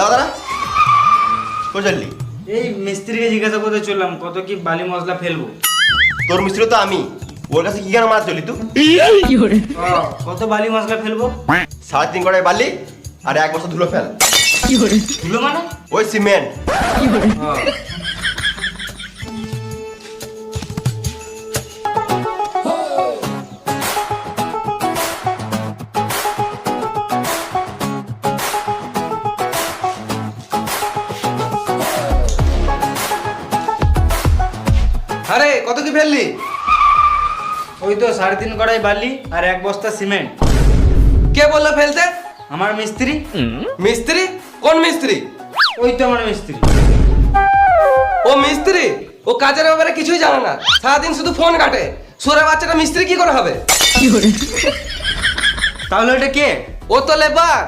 দাদা কোথায় চললি? এই মিস্ত্রিকে জিজ্ঞাসা করতে চললাম কত কি বালি মশলা ফেলবো। তোর মিস্ত্রি তো আমি, ওর কাছে কি কেন মার চলি তুই? কত বালি মশলা ফেলবো? 3.5 কড়াই বালি আর 1 বস্তা ধুলো ফেল। ধুলো মানে? ওই সিমেন্ট। আরে কত কি ফেললি? ওই তো 3.5 কড়াই বালি আর 1 বস্তা সিমেন্ট। কে বললো ফেলতে? আমার মিস্ত্রি। মিস্ত্রি? কোন মিস্ত্রি? ওই তো আমার মিস্ত্রি। ও মিস্ত্রি? ও কাজের ব্যাপারে কিছুই জানে না, সারাদিন শুধু ফোন কাটে। সুরে বাচ্চাটা মিস্ত্রি কি করে হবে? তাহলে ওটা কে? ও তো লেবার।